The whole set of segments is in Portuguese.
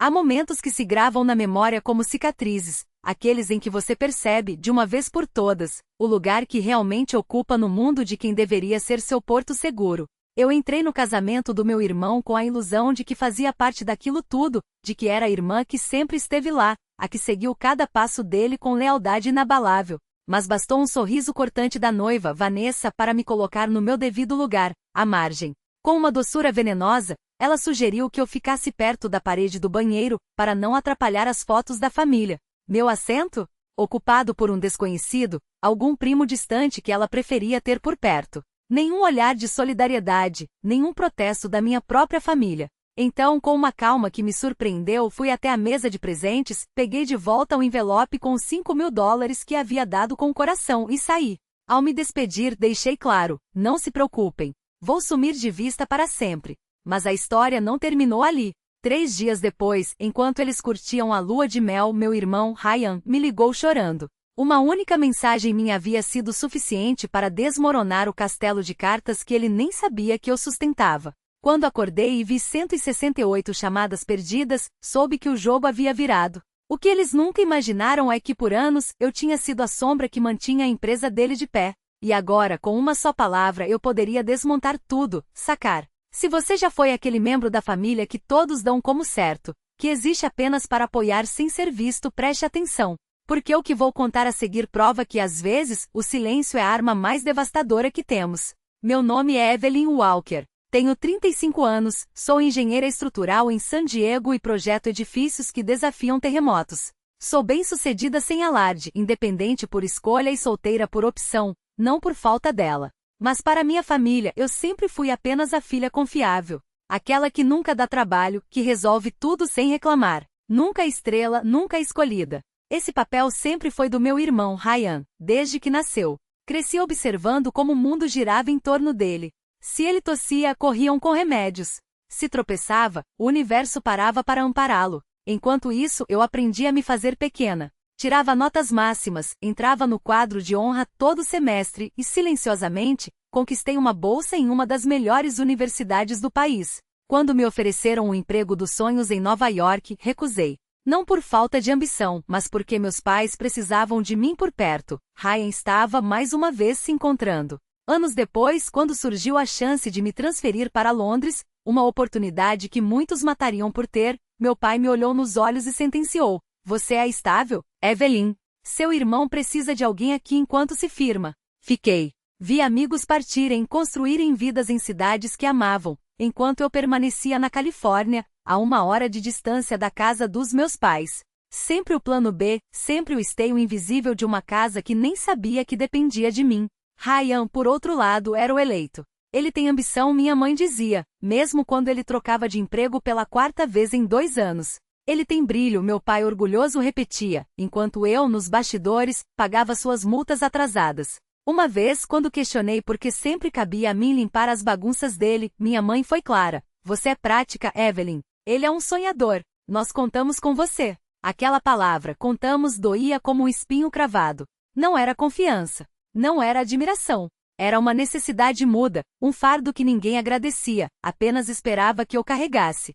Há momentos que se gravam na memória como cicatrizes, aqueles em que você percebe, de uma vez por todas, o lugar que realmente ocupa no mundo de quem deveria ser seu porto seguro. Eu entrei no casamento do meu irmão com a ilusão de que fazia parte daquilo tudo, de que era a irmã que sempre esteve lá, a que seguiu cada passo dele com lealdade inabalável. Mas bastou um sorriso cortante da noiva, Vanessa, para me colocar no meu devido lugar, à margem. Com uma doçura venenosa, ela sugeriu que eu ficasse perto da parede do banheiro, para não atrapalhar as fotos da família. Meu assento? Ocupado por um desconhecido, algum primo distante que ela preferia ter por perto. Nenhum olhar de solidariedade, nenhum protesto da minha própria família. Então, com uma calma que me surpreendeu, fui até a mesa de presentes, peguei de volta o envelope com os $5.000 que havia dado com o coração e saí. Ao me despedir, deixei claro, não se preocupem. Vou sumir de vista para sempre. Mas a história não terminou ali. 3 dias depois, enquanto eles curtiam a lua de mel, meu irmão, Ryan, me ligou chorando. Uma única mensagem minha havia sido suficiente para desmoronar o castelo de cartas que ele nem sabia que eu sustentava. Quando acordei e vi 168 chamadas perdidas, soube que o jogo havia virado. O que eles nunca imaginaram é que por anos, eu tinha sido a sombra que mantinha a empresa dele de pé. E agora, com uma só palavra, eu poderia desmontar tudo, sacar. Se você já foi aquele membro da família que todos dão como certo, que existe apenas para apoiar sem ser visto, preste atenção. Porque o que vou contar a seguir prova que, às vezes, o silêncio é a arma mais devastadora que temos. Meu nome é Evelyn Walker. Tenho 35 anos, sou engenheira estrutural em San Diego e projeto edifícios que desafiam terremotos. Sou bem-sucedida sem alarde, independente por escolha e solteira por opção, não por falta dela. Mas para minha família, eu sempre fui apenas a filha confiável. Aquela que nunca dá trabalho, que resolve tudo sem reclamar. Nunca estrela, nunca escolhida. Esse papel sempre foi do meu irmão, Ryan, desde que nasceu. Cresci observando como o mundo girava em torno dele. Se ele tossia, corriam com remédios. Se tropeçava, o universo parava para ampará-lo. Enquanto isso, eu aprendi a me fazer pequena. Tirava notas máximas, entrava no quadro de honra todo semestre e, silenciosamente, conquistei uma bolsa em uma das melhores universidades do país. Quando me ofereceram o emprego dos sonhos em Nova York, recusei. Não por falta de ambição, mas porque meus pais precisavam de mim por perto. Ryan estava mais uma vez se encontrando. Anos depois, quando surgiu a chance de me transferir para Londres, uma oportunidade que muitos matariam por ter, meu pai me olhou nos olhos e sentenciou. Você é estável, Evelyn. Seu irmão precisa de alguém aqui enquanto se firma. Fiquei. Vi amigos partirem, construírem vidas em cidades que amavam, enquanto eu permanecia na Califórnia, a 1 hora de distância da casa dos meus pais. Sempre o plano B, sempre o esteio invisível de uma casa que nem sabia que dependia de mim. Ryan, por outro lado, era o eleito. Ele tem ambição, minha mãe dizia, mesmo quando ele trocava de emprego pela 4ª vez em 2 anos. Ele tem brilho, meu pai orgulhoso repetia, enquanto eu, nos bastidores, pagava suas multas atrasadas. Uma vez, quando questionei por que sempre cabia a mim limpar as bagunças dele, minha mãe foi clara. Você é prática, Evelyn. Ele é um sonhador. Nós contamos com você. Aquela palavra, contamos, doía como um espinho cravado. Não era confiança. Não era admiração. Era uma necessidade muda, um fardo que ninguém agradecia, apenas esperava que eu carregasse.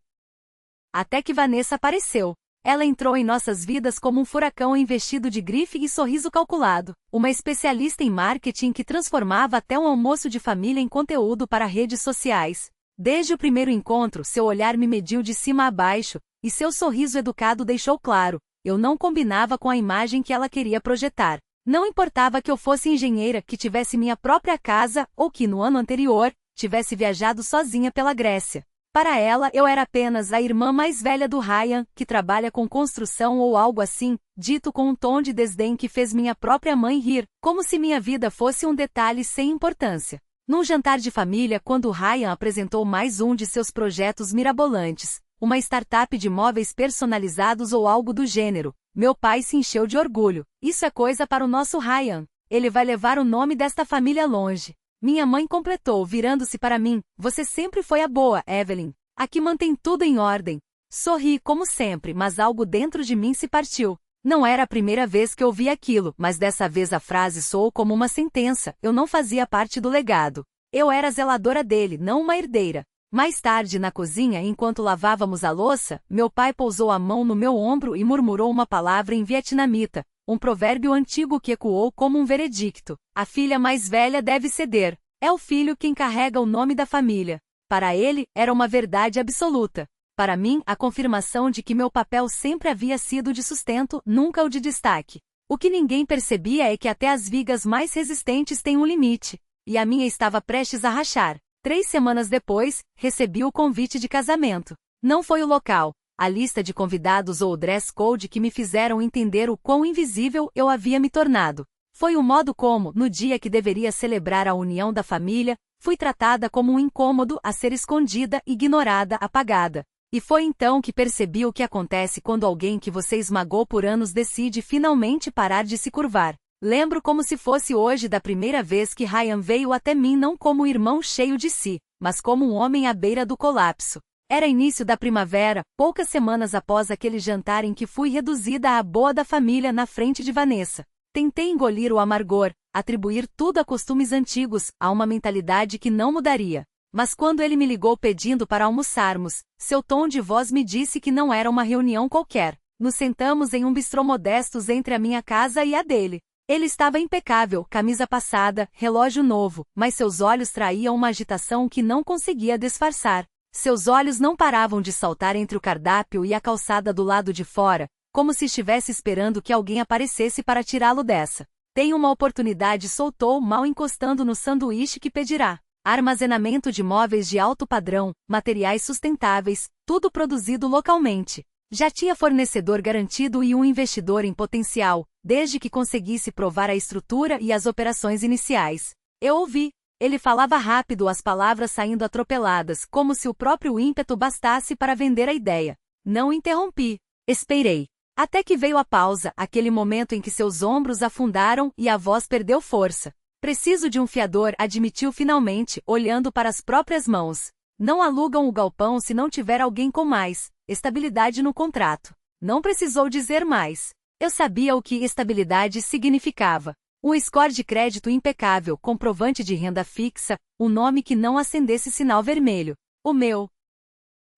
Até que Vanessa apareceu. Ela entrou em nossas vidas como um furacão investido de grife e sorriso calculado, uma especialista em marketing que transformava até um almoço de família em conteúdo para redes sociais. Desde o primeiro encontro, seu olhar me mediu de cima a baixo, e seu sorriso educado deixou claro, eu não combinava com a imagem que ela queria projetar. Não importava que eu fosse engenheira, que tivesse minha própria casa, ou que, no ano anterior, tivesse viajado sozinha pela Grécia. Para ela, eu era apenas a irmã mais velha do Ryan, que trabalha com construção ou algo assim, dito com um tom de desdém que fez minha própria mãe rir, como se minha vida fosse um detalhe sem importância. Num jantar de família, quando Ryan apresentou mais um de seus projetos mirabolantes, uma startup de móveis personalizados ou algo do gênero, meu pai se encheu de orgulho. Isso é coisa para o nosso Ryan. Ele vai levar o nome desta família longe. Minha mãe completou, virando-se para mim, você sempre foi a boa, Evelyn. Aqui mantém tudo em ordem. Sorri, como sempre, mas algo dentro de mim se partiu. Não era a primeira vez que ouvi aquilo, mas dessa vez a frase soou como uma sentença, eu não fazia parte do legado. Eu era a zeladora dele, não uma herdeira. Mais tarde, na cozinha, enquanto lavávamos a louça, meu pai pousou a mão no meu ombro e murmurou uma palavra em vietnamita, um provérbio antigo que ecoou como um veredicto. A filha mais velha deve ceder. É o filho quem carrega o nome da família. Para ele, era uma verdade absoluta. Para mim, a confirmação de que meu papel sempre havia sido de sustento, nunca o de destaque. O que ninguém percebia é que até as vigas mais resistentes têm um limite. E a minha estava prestes a rachar. 3 semanas depois, recebi o convite de casamento. Não foi o local, a lista de convidados ou o dress code que me fizeram entender o quão invisível eu havia me tornado. Foi o modo como, no dia que deveria celebrar a união da família, fui tratada como um incômodo a ser escondida, ignorada, apagada. E foi então que percebi o que acontece quando alguém que você esmagou por anos decide finalmente parar de se curvar. Lembro como se fosse hoje da primeira vez que Ryan veio até mim não como um irmão cheio de si, mas como um homem à beira do colapso. Era início da primavera, poucas semanas após aquele jantar em que fui reduzida à boa da família na frente de Vanessa. Tentei engolir o amargor, atribuir tudo a costumes antigos, a uma mentalidade que não mudaria. Mas quando ele me ligou pedindo para almoçarmos, seu tom de voz me disse que não era uma reunião qualquer. Nos sentamos em um bistrô modestos entre a minha casa e a dele. Ele estava impecável, camisa passada, relógio novo, mas seus olhos traíam uma agitação que não conseguia disfarçar. Seus olhos não paravam de saltar entre o cardápio e a calçada do lado de fora, como se estivesse esperando que alguém aparecesse para tirá-lo dessa. Tem uma oportunidade, soltou, mal encostando no sanduíche que pedirá. Armazenamento de móveis de alto padrão, materiais sustentáveis, tudo produzido localmente. Já tinha fornecedor garantido e um investidor em potencial, desde que conseguisse provar a estrutura e as operações iniciais. Eu ouvi. Ele falava rápido, as palavras saindo atropeladas, como se o próprio ímpeto bastasse para vender a ideia. Não interrompi. Esperei. Até que veio a pausa, aquele momento em que seus ombros afundaram e a voz perdeu força. Preciso de um fiador, admitiu finalmente, olhando para as próprias mãos. Não alugam o galpão se não tiver alguém com mais estabilidade no contrato. Não precisou dizer mais. Eu sabia o que estabilidade significava. Um score de crédito impecável, comprovante de renda fixa, um nome que não acendesse sinal vermelho. O meu.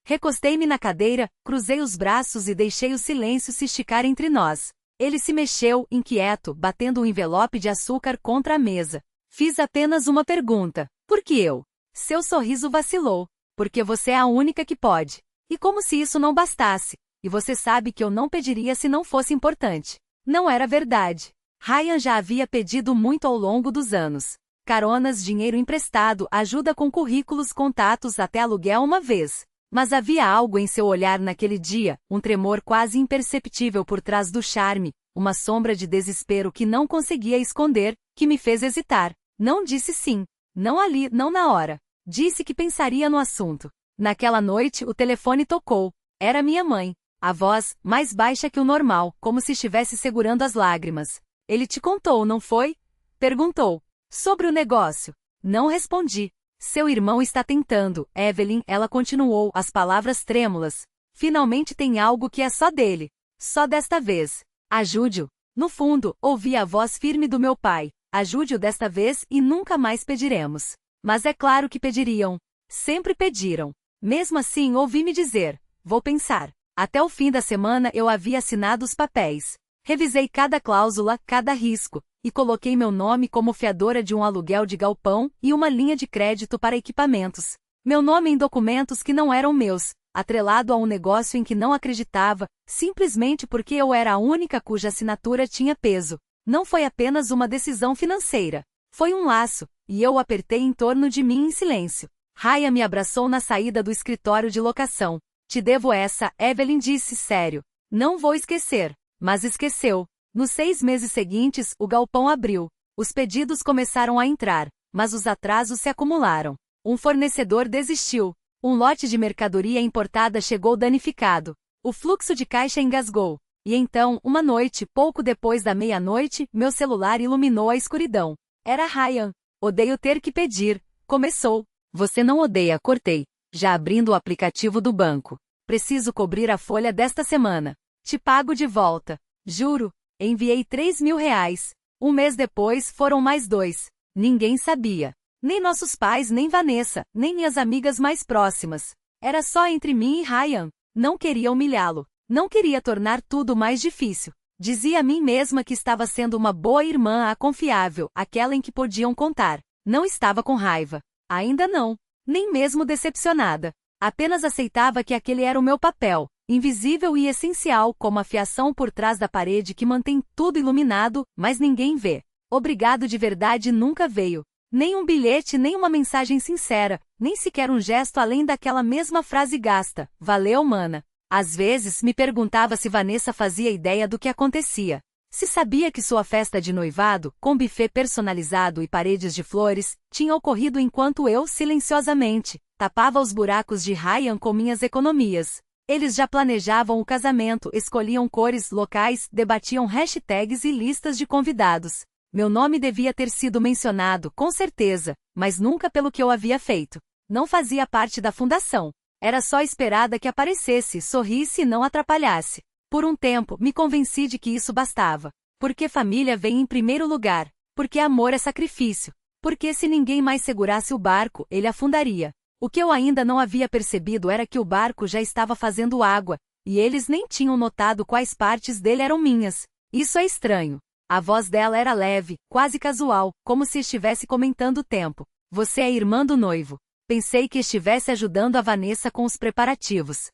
Recostei-me na cadeira, cruzei os braços e deixei o silêncio se esticar entre nós. Ele se mexeu, inquieto, batendo um envelope de açúcar contra a mesa. Fiz apenas uma pergunta. Por que eu? Seu sorriso vacilou. Porque você é a única que pode. E como se isso não bastasse. E você sabe que eu não pediria se não fosse importante. Não era verdade. Ryan já havia pedido muito ao longo dos anos. Caronas, dinheiro emprestado, ajuda com currículos, contatos, até aluguel uma vez. Mas havia algo em seu olhar naquele dia, um tremor quase imperceptível por trás do charme, uma sombra de desespero que não conseguia esconder, que me fez hesitar. Não disse sim. Não ali, não na hora. Disse que pensaria no assunto. Naquela noite, o telefone tocou. Era minha mãe. A voz, mais baixa que o normal, como se estivesse segurando as lágrimas. Ele te contou, não foi? Perguntou. Sobre o negócio. Não respondi. Seu irmão está tentando, Evelyn, ela continuou, as palavras trêmulas. Finalmente tem algo que é só dele. Só desta vez. Ajude-o. No fundo, ouvi a voz firme do meu pai. Ajude-o desta vez e nunca mais pediremos. Mas é claro que pediriam. Sempre pediram. Mesmo assim, ouvi-me dizer, vou pensar. Até o fim da semana eu havia assinado os papéis. Revisei cada cláusula, cada risco, e coloquei meu nome como fiadora de um aluguel de galpão e uma linha de crédito para equipamentos. Meu nome em documentos que não eram meus, atrelado a um negócio em que não acreditava, simplesmente porque eu era a única cuja assinatura tinha peso. Não foi apenas uma decisão financeira. Foi um laço, e eu o apertei em torno de mim em silêncio. Raya me abraçou na saída do escritório de locação. Te devo essa, Evelyn disse sério. Não vou esquecer. Mas esqueceu. Nos 6 meses seguintes, o galpão abriu. Os pedidos começaram a entrar, mas os atrasos se acumularam. Um fornecedor desistiu. Um lote de mercadoria importada chegou danificado. O fluxo de caixa engasgou. E então, uma noite, pouco depois da meia-noite, meu celular iluminou a escuridão. Era Ryan. Odeio ter que pedir. Começou. Você não odeia, cortei. Já abrindo o aplicativo do banco. Preciso cobrir a folha desta semana. Te pago de volta. Juro. Enviei R$3.000. Um mês depois foram mais 2. Ninguém sabia. Nem nossos pais, nem Vanessa, nem minhas amigas mais próximas. Era só entre mim e Ryan. Não queria humilhá-lo. Não queria tornar tudo mais difícil. Dizia a mim mesma que estava sendo uma boa irmã, a confiável, aquela em que podiam contar. Não estava com raiva. Ainda não. Nem mesmo decepcionada. Apenas aceitava que aquele era o meu papel, invisível e essencial, como a fiação por trás da parede que mantém tudo iluminado, mas ninguém vê. Obrigado de verdade nunca veio. Nem um bilhete, nem uma mensagem sincera, nem sequer um gesto além daquela mesma frase gasta. Valeu, mana. Às vezes, me perguntava se Vanessa fazia ideia do que acontecia. Se sabia que sua festa de noivado, com buffet personalizado e paredes de flores, tinha ocorrido enquanto eu, silenciosamente, tapava os buracos de Ryan com minhas economias. Eles já planejavam o casamento, escolhiam cores, locais, debatiam hashtags e listas de convidados. Meu nome devia ter sido mencionado, com certeza, mas nunca pelo que eu havia feito. Não fazia parte da fundação. Era só esperada que aparecesse, sorrisse e não atrapalhasse. Por um tempo, me convenci de que isso bastava. Porque família vem em primeiro lugar. Porque amor é sacrifício. Porque se ninguém mais segurasse o barco, ele afundaria. O que eu ainda não havia percebido era que o barco já estava fazendo água, e eles nem tinham notado quais partes dele eram minhas. Isso é estranho. A voz dela era leve, quase casual, como se estivesse comentando o tempo. Você é irmã do noivo. Pensei que estivesse ajudando a Vanessa com os preparativos.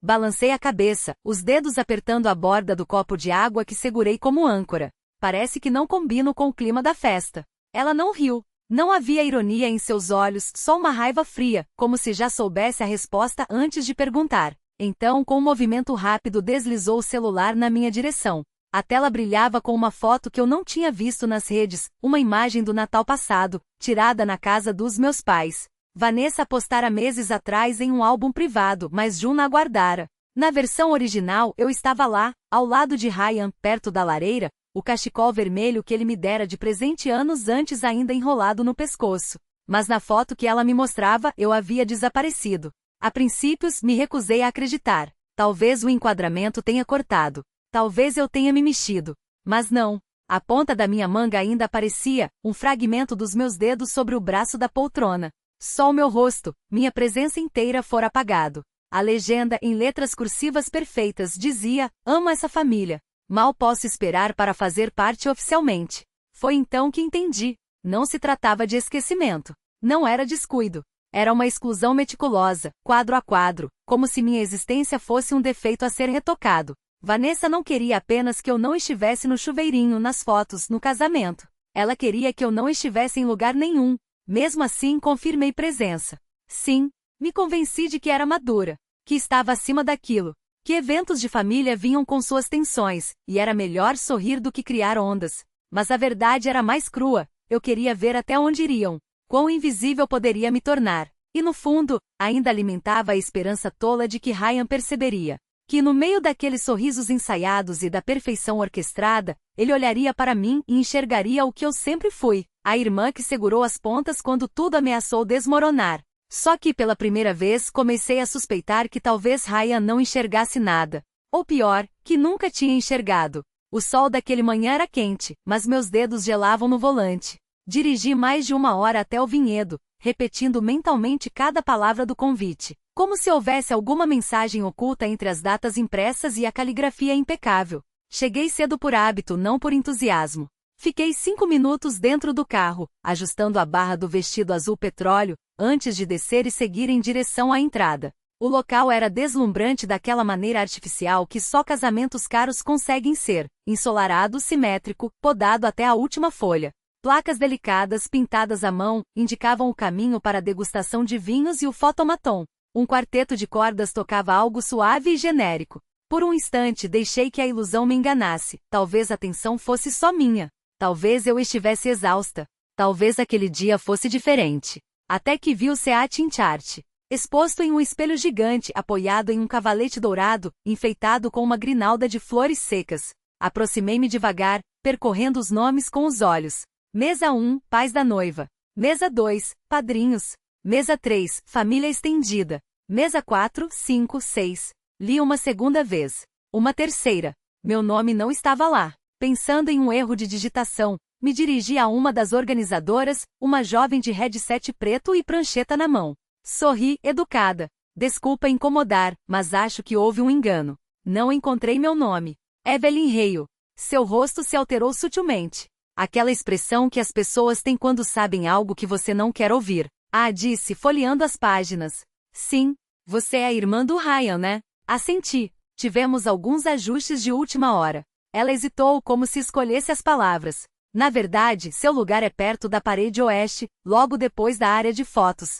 Balancei a cabeça, os dedos apertando a borda do copo de água que segurei como âncora. Parece que não combino com o clima da festa. Ela não riu. Não havia ironia em seus olhos, só uma raiva fria, como se já soubesse a resposta antes de perguntar. Então, com um movimento rápido, deslizou o celular na minha direção. A tela brilhava com uma foto que eu não tinha visto nas redes, uma imagem do Natal passado, tirada na casa dos meus pais. Vanessa postara meses atrás em um álbum privado, mas Juna aguardara. Na versão original, eu estava lá, ao lado de Ryan, perto da lareira, o cachecol vermelho que ele me dera de presente anos antes ainda enrolado no pescoço. Mas na foto que ela me mostrava, eu havia desaparecido. A princípios, me recusei a acreditar. Talvez o enquadramento tenha cortado. Talvez eu tenha me mexido. Mas não. A ponta da minha manga ainda aparecia, um fragmento dos meus dedos sobre o braço da poltrona. Só o meu rosto, minha presença inteira fora apagado. A legenda, em letras cursivas perfeitas, dizia: amo essa família. Mal posso esperar para fazer parte oficialmente. Foi então que entendi. Não se tratava de esquecimento. Não era descuido. Era uma exclusão meticulosa, quadro a quadro, como se minha existência fosse um defeito a ser retocado. Vanessa não queria apenas que eu não estivesse no chuveirinho, nas fotos, no casamento. Ela queria que eu não estivesse em lugar nenhum. Mesmo assim, confirmei presença. Sim, me convenci de que era madura, que estava acima daquilo, que eventos de família vinham com suas tensões, e era melhor sorrir do que criar ondas. Mas a verdade era mais crua, eu queria ver até onde iriam, quão invisível poderia me tornar. E no fundo, ainda alimentava a esperança tola de que Ryan perceberia. Que no meio daqueles sorrisos ensaiados e da perfeição orquestrada, ele olharia para mim e enxergaria o que eu sempre fui, a irmã que segurou as pontas quando tudo ameaçou desmoronar. Só que pela primeira vez comecei a suspeitar que talvez Ryan não enxergasse nada. Ou pior, que nunca tinha enxergado. O sol daquele manhã era quente, mas meus dedos gelavam no volante. Dirigi mais de 1 hora até o vinhedo, repetindo mentalmente cada palavra do convite. Como se houvesse alguma mensagem oculta entre as datas impressas e a caligrafia impecável. Cheguei cedo por hábito, não por entusiasmo. Fiquei 5 minutos dentro do carro, ajustando a barra do vestido azul petróleo, antes de descer e seguir em direção à entrada. O local era deslumbrante daquela maneira artificial que só casamentos caros conseguem ser, ensolarado, simétrico, podado até a última folha. Placas delicadas pintadas à mão indicavam o caminho para a degustação de vinhos e o fotomaton. Um quarteto de cordas tocava algo suave e genérico. Por um instante deixei que a ilusão me enganasse. Talvez a tensão fosse só minha. Talvez eu estivesse exausta. Talvez aquele dia fosse diferente. Até que vi o Seat Inchart, exposto em um espelho gigante, apoiado em um cavalete dourado, enfeitado com uma grinalda de flores secas. Aproximei-me devagar, percorrendo os nomes com os olhos. Mesa 1, pais da noiva. Mesa 2, padrinhos. Mesa 3, família estendida. Mesa 4, 5, 6. Li uma segunda vez. Uma terceira. Meu nome não estava lá. Pensando em um erro de digitação, Me dirigi a uma das organizadoras, uma jovem de headset preto e prancheta na mão. Sorri, educada. Desculpa incomodar, mas acho que houve um engano. Não encontrei meu nome. Evelyn Hale. Seu rosto se alterou sutilmente. Aquela expressão que as pessoas têm quando sabem algo que você não quer ouvir. Ah, disse, folheando as páginas. Sim, você é a irmã do Ryan, né? Assenti. Tivemos alguns ajustes de última hora. Ela hesitou como se escolhesse as palavras. Na verdade, seu lugar é perto da parede oeste, logo depois da área de fotos.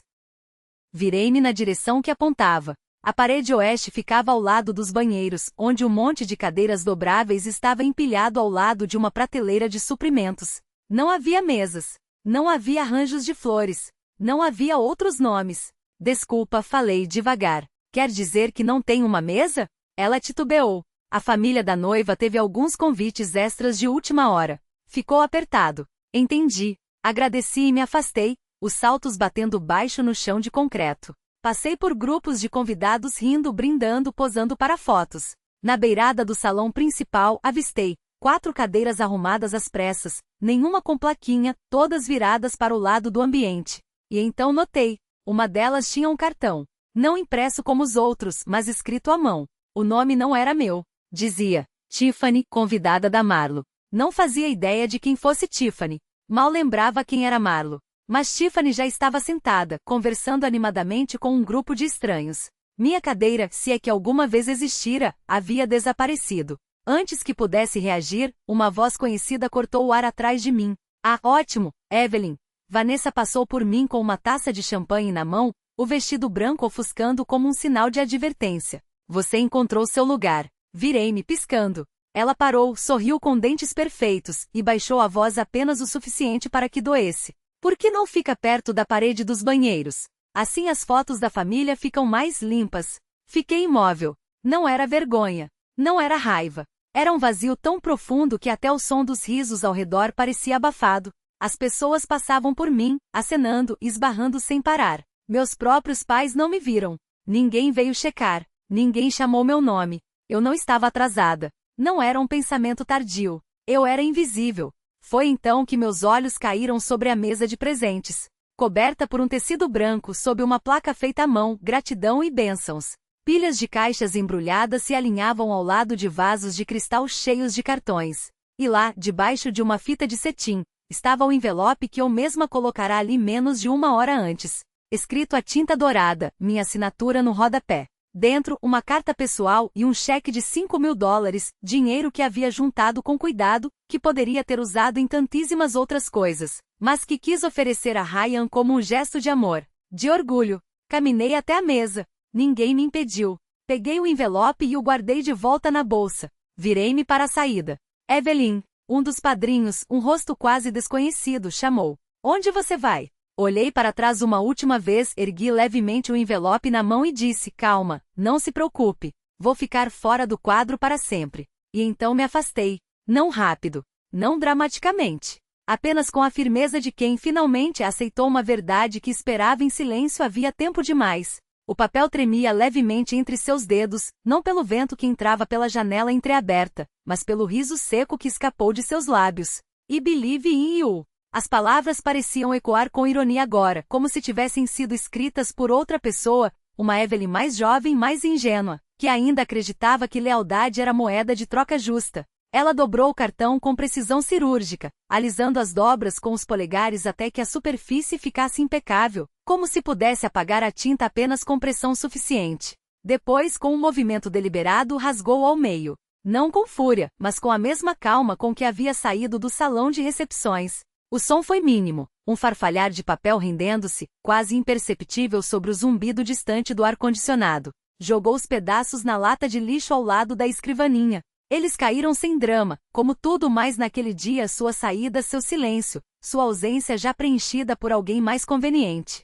Virei-me na direção que apontava. A parede oeste ficava ao lado dos banheiros, onde um monte de cadeiras dobráveis estava empilhado ao lado de uma prateleira de suprimentos. Não havia mesas. Não havia arranjos de flores. Não havia outros nomes. Desculpa, falei devagar. Quer dizer que não tem uma mesa? Ela titubeou. A família da noiva teve alguns convites extras de última hora. Ficou apertado. Entendi. Agradeci e me afastei, os saltos batendo baixo no chão de concreto. Passei por grupos de convidados rindo, brindando, posando para fotos. Na beirada do salão principal, avistei 4 cadeiras arrumadas às pressas, nenhuma com plaquinha, todas viradas para o lado do ambiente. E então notei, uma delas tinha um cartão. Não impresso como os outros, mas escrito à mão. O nome não era meu. Dizia, Tiffany, convidada da Marlo. Não fazia ideia de quem fosse Tiffany. Mal lembrava quem era Marlo. Mas Tiffany já estava sentada, conversando animadamente com um grupo de estranhos. Minha cadeira, se é que alguma vez existira, havia desaparecido. Antes que pudesse reagir, uma voz conhecida cortou o ar atrás de mim. Ah, ótimo, Evelyn. Vanessa passou por mim com uma taça de champanhe na mão, o vestido branco ofuscando como um sinal de advertência. Você encontrou seu lugar. Virei-me piscando. Ela parou, sorriu com dentes perfeitos, e baixou a voz apenas o suficiente para que doesse. Por que não fica perto da parede dos banheiros? Assim as fotos da família ficam mais limpas. Fiquei imóvel. Não era vergonha. Não era raiva. Era um vazio tão profundo que até o som dos risos ao redor parecia abafado. As pessoas passavam por mim, acenando e esbarrando sem parar. Meus próprios pais não me viram. Ninguém veio checar. Ninguém chamou meu nome. Eu não estava atrasada. Não era um pensamento tardio. Eu era invisível. Foi então que meus olhos caíram sobre a mesa de presentes. Coberta por um tecido branco sob uma placa feita à mão, gratidão e bênçãos. Pilhas de caixas embrulhadas se alinhavam ao lado de vasos de cristal cheios de cartões. E lá, debaixo de uma fita de cetim, estava o envelope que eu mesma colocara ali menos de 1 hora antes. Escrito a tinta dourada, minha assinatura no rodapé. Dentro, uma carta pessoal e um cheque de $5.000, dinheiro que havia juntado com cuidado, que poderia ter usado em tantíssimas outras coisas, mas que quis oferecer a Ryan como um gesto de amor, de orgulho. Caminhei até a mesa. Ninguém me impediu. Peguei o envelope e o guardei de volta na bolsa. Virei-me para a saída. Evelyn, um dos padrinhos, um rosto quase desconhecido, chamou. Onde você vai? Olhei para trás uma última vez, ergui levemente o envelope na mão e disse, calma, não se preocupe, vou ficar fora do quadro para sempre. E então me afastei. Não rápido. Não dramaticamente. Apenas com a firmeza de quem finalmente aceitou uma verdade que esperava em silêncio havia tempo demais. O papel tremia levemente entre seus dedos, não pelo vento que entrava pela janela entreaberta, mas pelo riso seco que escapou de seus lábios. I believe in you. As palavras pareciam ecoar com ironia agora, como se tivessem sido escritas por outra pessoa, uma Evelyn mais jovem, mais ingênua, que ainda acreditava que lealdade era moeda de troca justa. Ela dobrou o cartão com precisão cirúrgica, alisando as dobras com os polegares até que a superfície ficasse impecável, como se pudesse apagar a tinta apenas com pressão suficiente. Depois, com um movimento deliberado, rasgou ao meio. Não com fúria, mas com a mesma calma com que havia saído do salão de recepções. O som foi mínimo, um farfalhar de papel rendendo-se, quase imperceptível sobre o zumbido distante do ar-condicionado. Jogou os pedaços na lata de lixo ao lado da escrivaninha. Eles caíram sem drama, como tudo mais naquele dia, sua saída, seu silêncio, sua ausência já preenchida por alguém mais conveniente.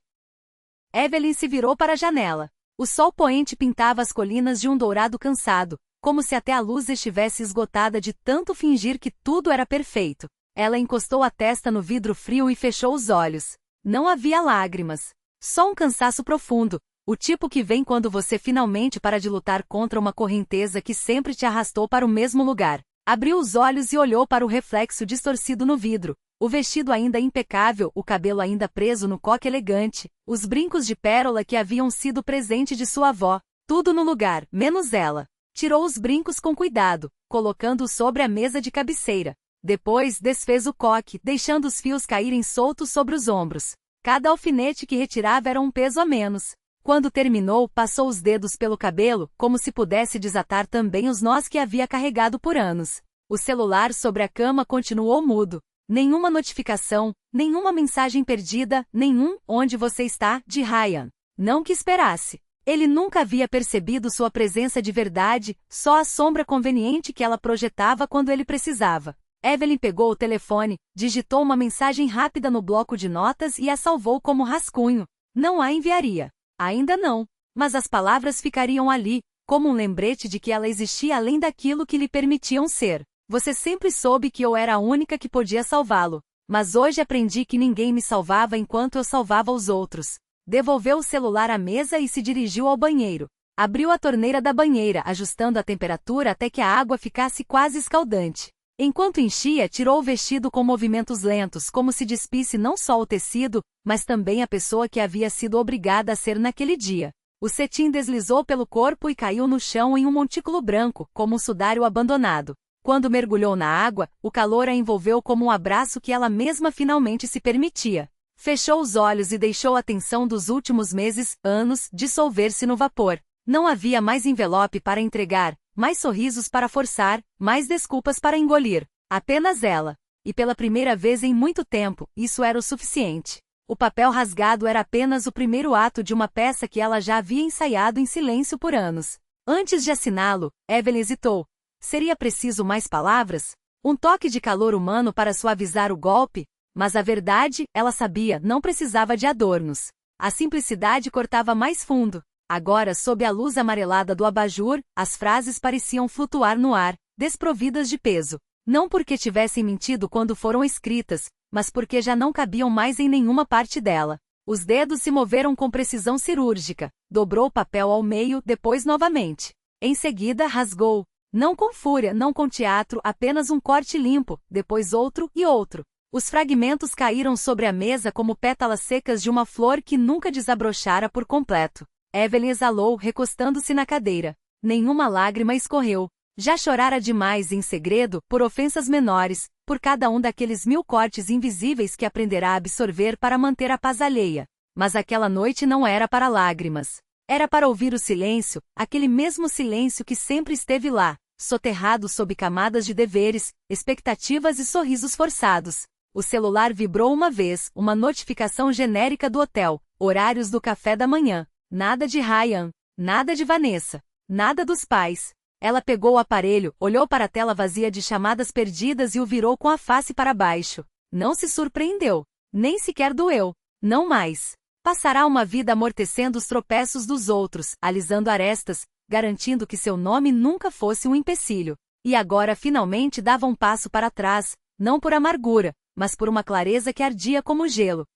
Evelyn se virou para a janela. O sol poente pintava as colinas de um dourado cansado, como se até a luz estivesse esgotada de tanto fingir que tudo era perfeito. Ela encostou a testa no vidro frio e fechou os olhos. Não havia lágrimas. Só um cansaço profundo, o tipo que vem quando você finalmente para de lutar contra uma correnteza que sempre te arrastou para o mesmo lugar. Abriu os olhos e olhou para o reflexo distorcido no vidro. O vestido ainda impecável, o cabelo ainda preso no coque elegante, os brincos de pérola que haviam sido presente de sua avó, tudo no lugar, menos ela. Tirou os brincos com cuidado, colocando-os sobre a mesa de cabeceira. Depois desfez o coque, deixando os fios caírem soltos sobre os ombros. Cada alfinete que retirava era um peso a menos. Quando terminou, passou os dedos pelo cabelo, como se pudesse desatar também os nós que havia carregado por anos. O celular sobre a cama continuou mudo. Nenhuma notificação, nenhuma mensagem perdida, nenhum "onde você está" de Ryan. Não que esperasse. Ele nunca havia percebido sua presença de verdade, só a sombra conveniente que ela projetava quando ele precisava. Evelyn pegou o telefone, digitou uma mensagem rápida no bloco de notas e a salvou como rascunho. Não a enviaria. Ainda não. Mas as palavras ficariam ali, como um lembrete de que ela existia além daquilo que lhe permitiam ser. Você sempre soube que eu era a única que podia salvá-lo. Mas hoje aprendi que ninguém me salvava enquanto eu salvava os outros. Devolveu o celular à mesa e se dirigiu ao banheiro. Abriu a torneira da banheira, ajustando a temperatura até que a água ficasse quase escaldante. Enquanto enchia, tirou o vestido com movimentos lentos, como se despisse não só o tecido, mas também a pessoa que havia sido obrigada a ser naquele dia. O cetim deslizou pelo corpo e caiu no chão em um montículo branco, como um sudário abandonado. Quando mergulhou na água, o calor a envolveu como um abraço que ela mesma finalmente se permitia. Fechou os olhos e deixou a tensão dos últimos meses, anos, dissolver-se no vapor. Não havia mais envelope para entregar, mais sorrisos para forçar, mais desculpas para engolir. Apenas ela. E pela primeira vez em muito tempo, isso era o suficiente. O papel rasgado era apenas o primeiro ato de uma peça que ela já havia ensaiado em silêncio por anos. Antes de assiná-lo, Evelyn hesitou. Seria preciso mais palavras? Um toque de calor humano para suavizar o golpe? Mas a verdade, ela sabia, não precisava de adornos. A simplicidade cortava mais fundo. Agora, sob a luz amarelada do abajur, as frases pareciam flutuar no ar, desprovidas de peso. Não porque tivessem mentido quando foram escritas, mas porque já não cabiam mais em nenhuma parte dela. Os dedos se moveram com precisão cirúrgica. Dobrou o papel ao meio, depois novamente. Em seguida, rasgou. Não com fúria, não com teatro, apenas um corte limpo, depois outro e outro. Os fragmentos caíram sobre a mesa como pétalas secas de uma flor que nunca desabrochara por completo. Evelyn exalou, recostando-se na cadeira. Nenhuma lágrima escorreu. Já chorara demais em segredo, por ofensas menores, por cada um daqueles 1000 cortes invisíveis que aprenderá a absorver para manter a paz alheia. Mas aquela noite não era para lágrimas. Era para ouvir o silêncio, aquele mesmo silêncio que sempre esteve lá, soterrado sob camadas de deveres, expectativas e sorrisos forçados. O celular vibrou uma vez, uma notificação genérica do hotel, horários do café da manhã. Nada de Ryan, nada de Vanessa, nada dos pais. Ela pegou o aparelho, olhou para a tela vazia de chamadas perdidas e o virou com a face para baixo. Não se surpreendeu. Nem sequer doeu. Não mais. Passará uma vida amortecendo os tropeços dos outros, alisando arestas, garantindo que seu nome nunca fosse um empecilho. E agora finalmente dava um passo para trás, não por amargura, mas por uma clareza que ardia como gelo.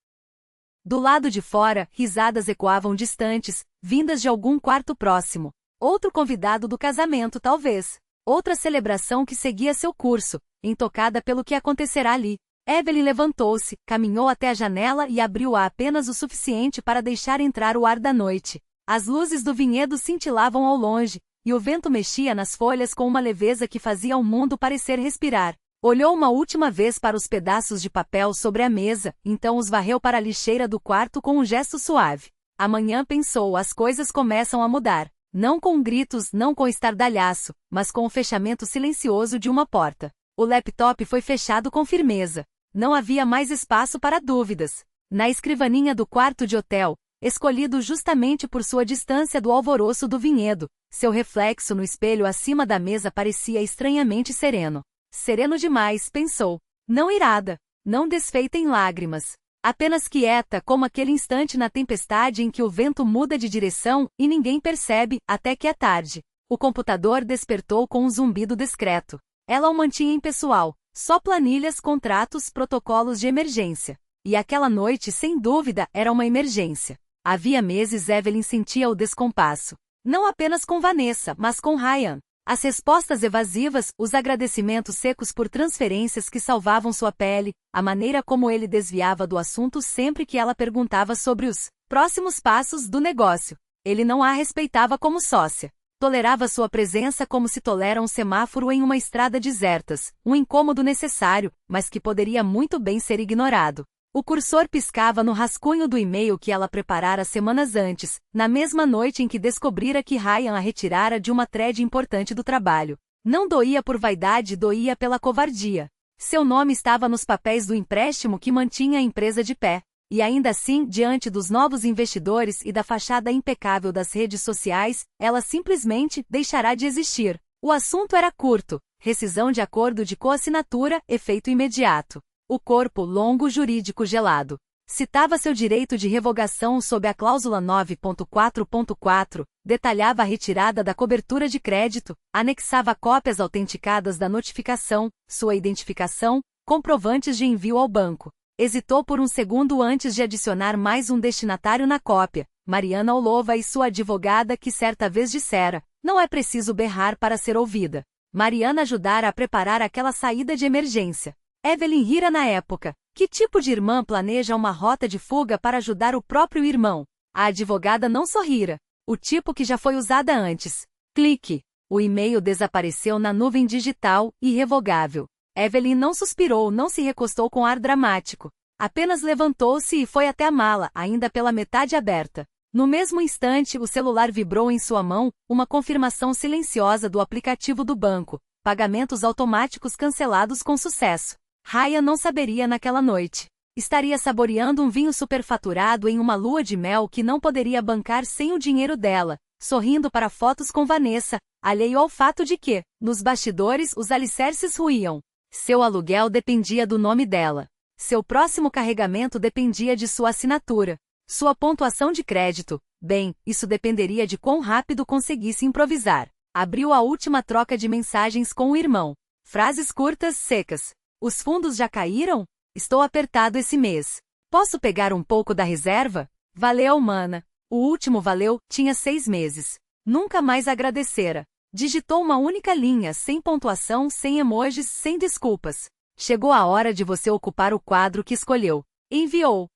Do lado de fora, risadas ecoavam distantes, vindas de algum quarto próximo. Outro convidado do casamento, talvez. Outra celebração que seguia seu curso, intocada pelo que acontecerá ali. Evelyn levantou-se, caminhou até a janela e abriu-a apenas o suficiente para deixar entrar o ar da noite. As luzes do vinhedo cintilavam ao longe, e o vento mexia nas folhas com uma leveza que fazia o mundo parecer respirar. Olhou uma última vez para os pedaços de papel sobre a mesa, então os varreu para a lixeira do quarto com um gesto suave. Amanhã, pensou, as coisas começam a mudar. Não com gritos, não com estardalhaço, mas com o fechamento silencioso de uma porta. O laptop foi fechado com firmeza. Não havia mais espaço para dúvidas. Na escrivaninha do quarto de hotel, escolhido justamente por sua distância do alvoroço do vinhedo, seu reflexo no espelho acima da mesa parecia estranhamente sereno. Sereno demais, pensou. Não irada, não desfeita em lágrimas. Apenas quieta como aquele instante na tempestade em que o vento muda de direção e ninguém percebe, até que é tarde. O computador despertou com um zumbido discreto. Ela o mantinha impessoal, só planilhas, contratos, protocolos de emergência. E aquela noite, sem dúvida, era uma emergência. Havia meses Evelyn sentia o descompasso. Não apenas com Vanessa, mas com Ryan. As respostas evasivas, os agradecimentos secos por transferências que salvavam sua pele, a maneira como ele desviava do assunto sempre que ela perguntava sobre os próximos passos do negócio. Ele não a respeitava como sócia. Tolerava sua presença como se tolera um semáforo em uma estrada desertas, um incômodo necessário, mas que poderia muito bem ser ignorado. O cursor piscava no rascunho do e-mail que ela preparara semanas antes, na mesma noite em que descobrira que Ryan a retirara de uma thread importante do trabalho. Não doía por vaidade, doía pela covardia. Seu nome estava nos papéis do empréstimo que mantinha a empresa de pé. E ainda assim, diante dos novos investidores e da fachada impecável das redes sociais, ela simplesmente deixará de existir. O assunto era curto: rescisão de acordo de coassinatura, efeito imediato. O corpo longo jurídico gelado. Citava seu direito de revogação sob a cláusula 9.4.4, detalhava a retirada da cobertura de crédito, anexava cópias autenticadas da notificação, sua identificação, comprovantes de envio ao banco. Hesitou por um segundo antes de adicionar mais um destinatário na cópia, Mariana Olova e sua advogada, que certa vez dissera: não é preciso berrar para ser ouvida. Mariana ajudara a preparar aquela saída de emergência. Evelyn rira na época. Que tipo de irmã planeja uma rota de fuga para ajudar o próprio irmão? A advogada não sorrira. O tipo que já foi usada antes. Clique. O e-mail desapareceu na nuvem digital, irrevogável. Evelyn não suspirou, não se recostou com ar dramático. Apenas levantou-se e foi até a mala, ainda pela metade aberta. No mesmo instante, o celular vibrou em sua mão, uma confirmação silenciosa do aplicativo do banco. Pagamentos automáticos cancelados com sucesso. Ryan não saberia naquela noite. Estaria saboreando um vinho superfaturado em uma lua de mel que não poderia bancar sem o dinheiro dela, sorrindo para fotos com Vanessa, alheio ao fato de que, nos bastidores, os alicerces ruíam. Seu aluguel dependia do nome dela. Seu próximo carregamento dependia de sua assinatura. Sua pontuação de crédito, bem, isso dependeria de quão rápido conseguisse improvisar. Abriu a última troca de mensagens com o irmão. Frases curtas, secas. Os fundos já caíram? Estou apertado esse mês. Posso pegar um pouco da reserva? Valeu, mana. O último valeu, tinha 6 meses. Nunca mais agradecera. Digitou uma única linha, sem pontuação, sem emojis, sem desculpas. Chegou a hora de você ocupar o quadro que escolheu. Enviou.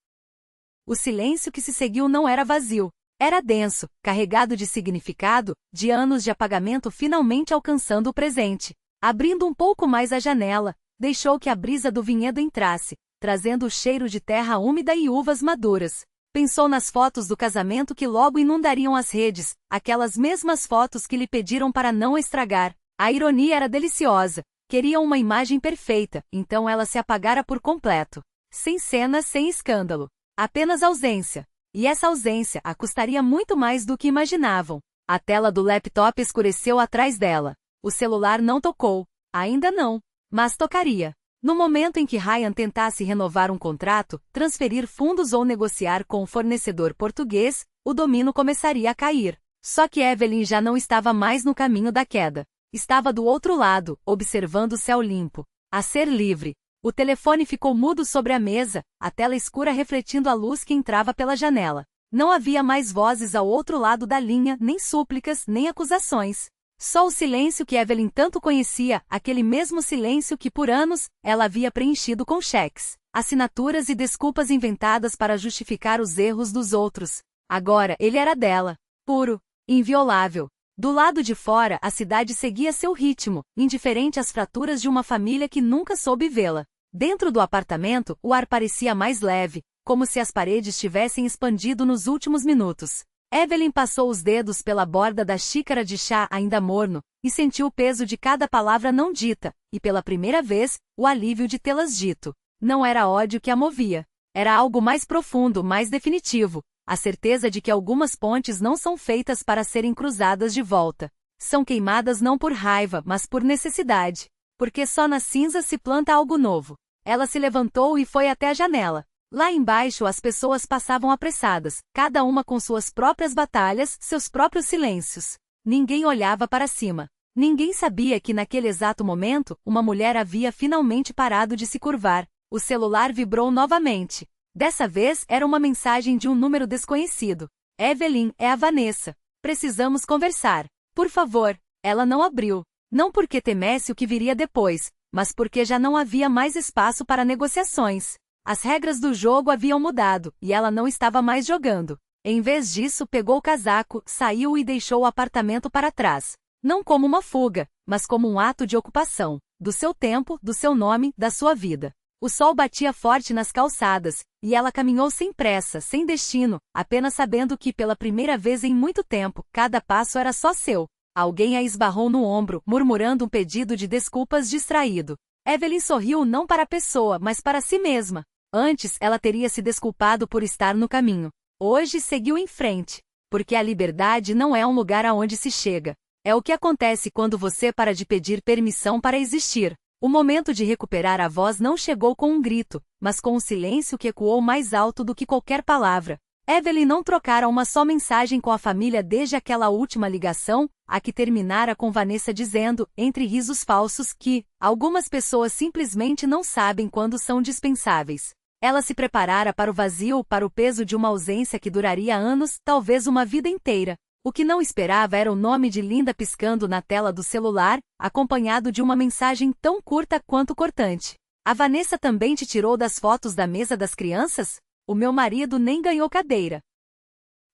O silêncio que se seguiu não era vazio. Era denso, carregado de significado, de anos de apagamento finalmente alcançando o presente. Abrindo um pouco mais a janela, deixou que a brisa do vinhedo entrasse, trazendo o cheiro de terra úmida e uvas maduras. Pensou nas fotos do casamento que logo inundariam as redes, aquelas mesmas fotos que lhe pediram para não estragar. A ironia era deliciosa. Queria uma imagem perfeita, então ela se apagara por completo. Sem cena, sem escândalo. Apenas ausência. E essa ausência a custaria muito mais do que imaginavam. A tela do laptop escureceu atrás dela. O celular não tocou. Ainda não. Mas tocaria. No momento em que Ryan tentasse renovar um contrato, transferir fundos ou negociar com um fornecedor português, o domínio começaria a cair. Só que Evelyn já não estava mais no caminho da queda. Estava do outro lado, observando o céu limpo. A ser livre. O telefone ficou mudo sobre a mesa, a tela escura refletindo a luz que entrava pela janela. Não havia mais vozes ao outro lado da linha, nem súplicas, nem acusações. Só o silêncio que Evelyn tanto conhecia, aquele mesmo silêncio que por anos, ela havia preenchido com cheques, assinaturas e desculpas inventadas para justificar os erros dos outros. Agora, ele era dela. Puro. Inviolável. Do lado de fora, a cidade seguia seu ritmo, indiferente às fraturas de uma família que nunca soube vê-la. Dentro do apartamento, o ar parecia mais leve, como se as paredes tivessem expandido nos últimos minutos. Evelyn passou os dedos pela borda da xícara de chá ainda morno, e sentiu o peso de cada palavra não dita, e pela primeira vez, o alívio de tê-las dito. Não era ódio que a movia. Era algo mais profundo, mais definitivo. A certeza de que algumas pontes não são feitas para serem cruzadas de volta. São queimadas não por raiva, mas por necessidade. Porque só na cinza se planta algo novo. Ela se levantou e foi até a janela. Lá embaixo as pessoas passavam apressadas, cada uma com suas próprias batalhas, seus próprios silêncios. Ninguém olhava para cima. Ninguém sabia que naquele exato momento, uma mulher havia finalmente parado de se curvar. O celular vibrou novamente. Dessa vez era uma mensagem de um número desconhecido. Evelyn, é a Vanessa. Precisamos conversar. Por favor. Ela não abriu. Não porque temesse o que viria depois, mas porque já não havia mais espaço para negociações. As regras do jogo haviam mudado, e ela não estava mais jogando. Em vez disso, pegou o casaco, saiu e deixou o apartamento para trás. Não como uma fuga, mas como um ato de ocupação. Do seu tempo, do seu nome, da sua vida. O sol batia forte nas calçadas, e ela caminhou sem pressa, sem destino, apenas sabendo que pela primeira vez em muito tempo, cada passo era só seu. Alguém a esbarrou no ombro, murmurando um pedido de desculpas distraído. Evelyn sorriu não para a pessoa, mas para si mesma. Antes, ela teria se desculpado por estar no caminho. Hoje, seguiu em frente. Porque a liberdade não é um lugar aonde se chega. É o que acontece quando você para de pedir permissão para existir. O momento de recuperar a voz não chegou com um grito, mas com um silêncio que ecoou mais alto do que qualquer palavra. Evelyn não trocara uma só mensagem com a família desde aquela última ligação, a que terminara com Vanessa dizendo, entre risos falsos, que algumas pessoas simplesmente não sabem quando são dispensáveis. Ela se preparara para o vazio, para o peso de uma ausência que duraria anos, talvez uma vida inteira. O que não esperava era o nome de Linda piscando na tela do celular, acompanhado de uma mensagem tão curta quanto cortante. A Vanessa também te tirou das fotos da mesa das crianças? O meu marido nem ganhou cadeira.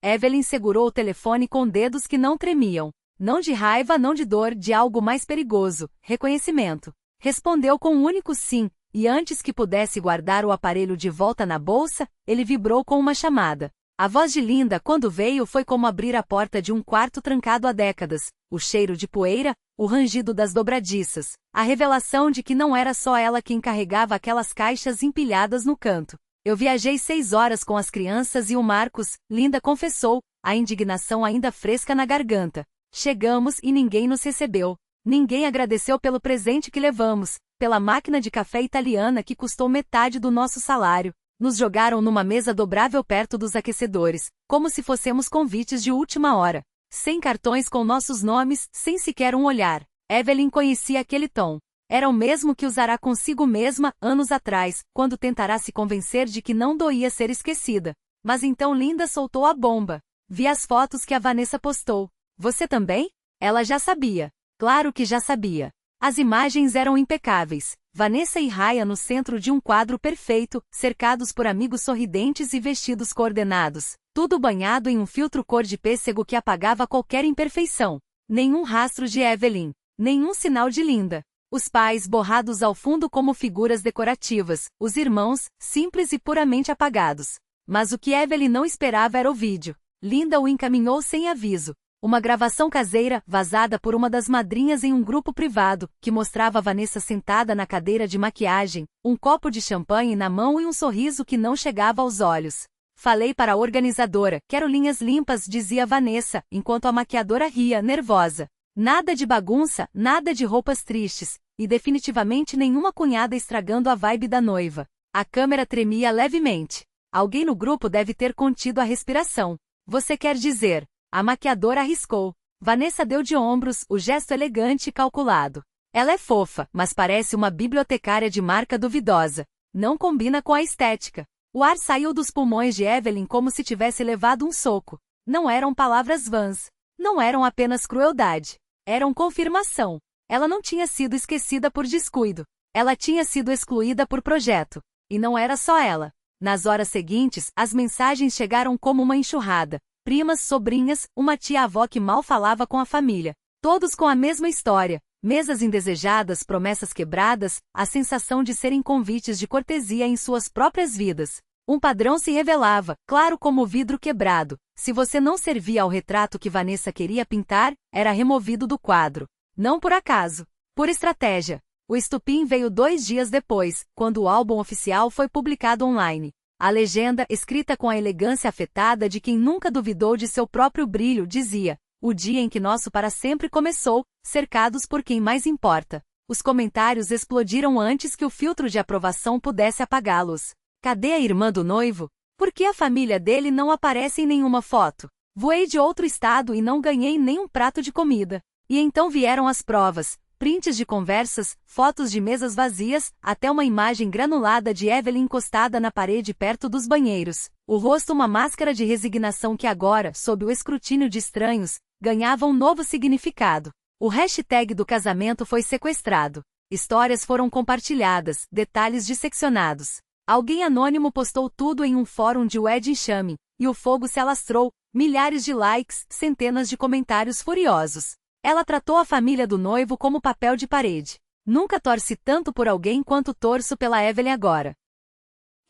Evelyn segurou o telefone com dedos que não tremiam. Não de raiva, não de dor, de algo mais perigoso, reconhecimento. Respondeu com um único sim, e antes que pudesse guardar o aparelho de volta na bolsa, ele vibrou com uma chamada. A voz de Linda quando veio foi como abrir a porta de um quarto trancado há décadas, o cheiro de poeira, o rangido das dobradiças, a revelação de que não era só ela quem carregava aquelas caixas empilhadas no canto. Eu viajei 6 horas com as crianças e o Marcos, Linda confessou, a indignação ainda fresca na garganta. Chegamos e ninguém nos recebeu. Ninguém agradeceu pelo presente que levamos, pela máquina de café italiana que custou metade do nosso salário. Nos jogaram numa mesa dobrável perto dos aquecedores, como se fossemos convites de última hora. Sem cartões com nossos nomes, sem sequer um olhar. Evelyn conhecia aquele tom. Era o mesmo que usará consigo mesma, anos atrás, quando tentará se convencer de que não doía ser esquecida. Mas então Linda soltou a bomba. Vi as fotos que a Vanessa postou. Você também? Ela já sabia. Claro que já sabia. As imagens eram impecáveis. Vanessa e Raya no centro de um quadro perfeito, cercados por amigos sorridentes e vestidos coordenados. Tudo banhado em um filtro cor de pêssego que apagava qualquer imperfeição. Nenhum rastro de Evelyn. Nenhum sinal de Linda. Os pais borrados ao fundo como figuras decorativas. Os irmãos, simples e puramente apagados. Mas o que Evelyn não esperava era o vídeo. Linda o encaminhou sem aviso. Uma gravação caseira, vazada por uma das madrinhas em um grupo privado, que mostrava Vanessa sentada na cadeira de maquiagem, um copo de champanhe na mão e um sorriso que não chegava aos olhos. Falei para a organizadora, quero linhas limpas, dizia Vanessa, enquanto a maquiadora ria, nervosa. Nada de bagunça, nada de roupas tristes, e definitivamente nenhuma cunhada estragando a vibe da noiva. A câmera tremia levemente. Alguém no grupo deve ter contido a respiração. Você quer dizer... A maquiadora arriscou. Vanessa deu de ombros, o gesto elegante e calculado. Ela é fofa, mas parece uma bibliotecária de marca duvidosa. Não combina com a estética. O ar saiu dos pulmões de Evelyn como se tivesse levado um soco. Não eram palavras vãs. Não eram apenas crueldade. Eram confirmação. Ela não tinha sido esquecida por descuido. Ela tinha sido excluída por projeto. E não era só ela. Nas horas seguintes, as mensagens chegaram como uma enxurrada. Primas, sobrinhas, uma tia-avó que mal falava com a família. Todos com a mesma história. Mesas indesejadas, promessas quebradas, a sensação de serem convites de cortesia em suas próprias vidas. Um padrão se revelava, claro como o vidro quebrado. Se você não servia ao retrato que Vanessa queria pintar, era removido do quadro. Não por acaso. Por estratégia. O estupim veio 2 dias depois, quando o álbum oficial foi publicado online. A legenda, escrita com a elegância afetada de quem nunca duvidou de seu próprio brilho, dizia: o dia em que nosso para sempre começou, cercados por quem mais importa. Os comentários explodiram antes que o filtro de aprovação pudesse apagá-los. Cadê a irmã do noivo? Por que a família dele não aparece em nenhuma foto? Voei de outro estado e não ganhei nem um prato de comida. E então vieram as provas. Prints de conversas, fotos de mesas vazias, até uma imagem granulada de Evelyn encostada na parede perto dos banheiros. O rosto uma máscara de resignação que agora, sob o escrutínio de estranhos, ganhava um novo significado. O hashtag do casamento foi sequestrado. Histórias foram compartilhadas, detalhes disseccionados. Alguém anônimo postou tudo em um fórum de wedding shaming, e o fogo se alastrou, milhares de likes, centenas de comentários furiosos. Ela tratou a família do noivo como papel de parede. Nunca torce tanto por alguém quanto torço pela Evelyn agora.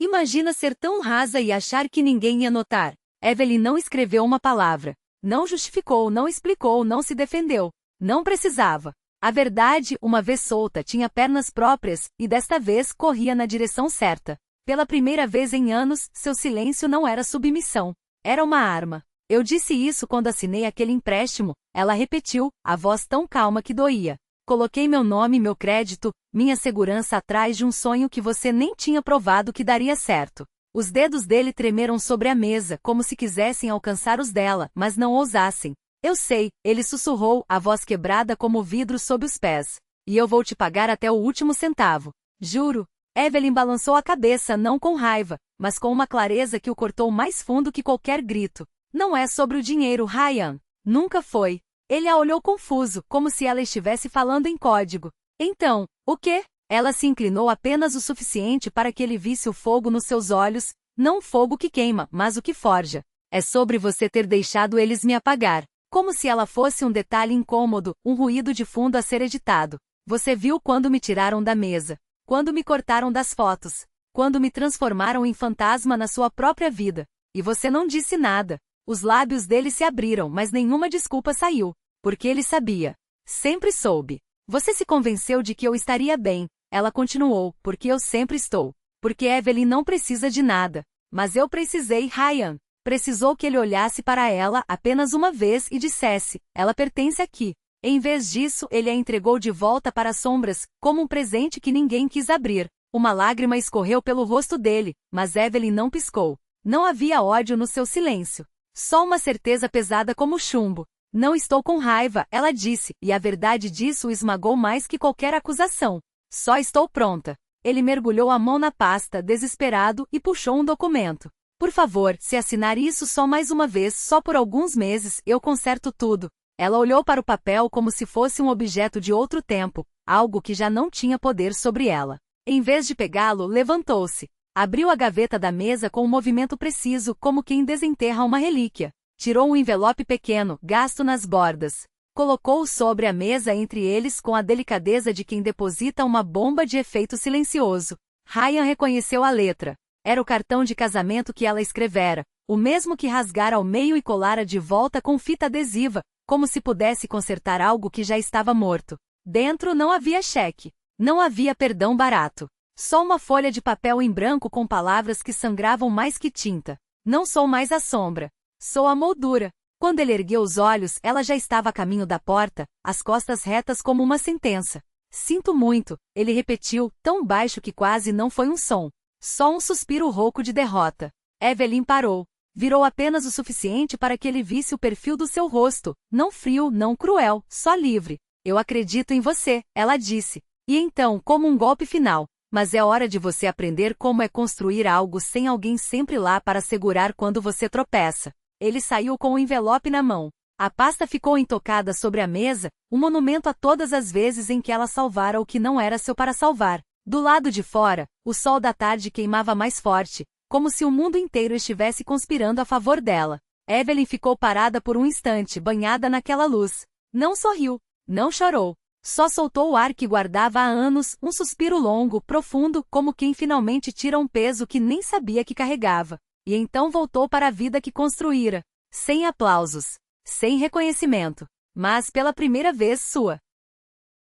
Imagina ser tão rasa e achar que ninguém ia notar. Evelyn não escreveu uma palavra. Não justificou, não explicou, não se defendeu. Não precisava. A verdade, uma vez solta, tinha pernas próprias, e desta vez corria na direção certa. Pela primeira vez em anos, seu silêncio não era submissão. Era uma arma. Eu disse isso quando assinei aquele empréstimo, ela repetiu, a voz tão calma que doía. Coloquei meu nome e meu crédito, minha segurança atrás de um sonho que você nem tinha provado que daria certo. Os dedos dele tremeram sobre a mesa, como se quisessem alcançar os dela, mas não ousassem. Eu sei, ele sussurrou, a voz quebrada como vidro sob os pés. E eu vou te pagar até o último centavo. Juro. Evelyn balançou a cabeça não com raiva, mas com uma clareza que o cortou mais fundo que qualquer grito. Não é sobre o dinheiro, Ryan. Nunca foi. Ele a olhou confuso, como se ela estivesse falando em código. Então, o quê? Ela se inclinou apenas o suficiente para que ele visse o fogo nos seus olhos, não o fogo que queima, mas o que forja. É sobre você ter deixado eles me apagar. Como se ela fosse um detalhe incômodo, um ruído de fundo a ser editado. Você viu quando me tiraram da mesa. Quando me cortaram das fotos. Quando me transformaram em fantasma na sua própria vida. E você não disse nada. Os lábios dele se abriram, mas nenhuma desculpa saiu. Porque ele sabia. Sempre soube. Você se convenceu de que eu estaria bem. Ela continuou, porque eu sempre estou. Porque Evelyn não precisa de nada. Mas eu precisei, Ryan. Precisou que ele olhasse para ela apenas uma vez e dissesse, ela pertence aqui. Em vez disso, ele a entregou de volta para as sombras, como um presente que ninguém quis abrir. Uma lágrima escorreu pelo rosto dele, mas Evelyn não piscou. Não havia ódio no seu silêncio. Só uma certeza pesada como chumbo. Não estou com raiva, ela disse, e a verdade disso o esmagou mais que qualquer acusação. Só estou pronta. Ele mergulhou a mão na pasta, desesperado, e puxou um documento. Por favor, se assinar isso só mais uma vez, só por alguns meses, eu conserto tudo. Ela olhou para o papel como se fosse um objeto de outro tempo, algo que já não tinha poder sobre ela. Em vez de pegá-lo, levantou-se. Abriu a gaveta da mesa com um movimento preciso, como quem desenterra uma relíquia. Tirou um envelope pequeno, gasto nas bordas. Colocou-o sobre a mesa entre eles com a delicadeza de quem deposita uma bomba de efeito silencioso. Ryan reconheceu a letra. Era o cartão de casamento que ela escrevera, o mesmo que rasgara ao meio e colara de volta com fita adesiva, como se pudesse consertar algo que já estava morto. Dentro não havia cheque. Não havia perdão barato. Só uma folha de papel em branco com palavras que sangravam mais que tinta. Não sou mais a sombra. Sou a moldura. Quando ele ergueu os olhos, ela já estava a caminho da porta, as costas retas como uma sentença. Sinto muito, ele repetiu, tão baixo que quase não foi um som. Só um suspiro rouco de derrota. Evelyn parou. Virou apenas o suficiente para que ele visse o perfil do seu rosto, não frio, não cruel, só livre. Eu acredito em você, ela disse. E então, como um golpe final. Mas é hora de você aprender como é construir algo sem alguém sempre lá para segurar quando você tropeça. Ele saiu com o envelope na mão. A pasta ficou intocada sobre a mesa, um monumento a todas as vezes em que ela salvara o que não era seu para salvar. Do lado de fora, o sol da tarde queimava mais forte, como se o mundo inteiro estivesse conspirando a favor dela. Evelyn ficou parada por um instante, banhada naquela luz. Não sorriu, não chorou. Só soltou o ar que guardava há anos, um suspiro longo, profundo, como quem finalmente tira um peso que nem sabia que carregava. E então voltou para a vida que construíra. Sem aplausos. Sem reconhecimento. Mas pela primeira vez sua.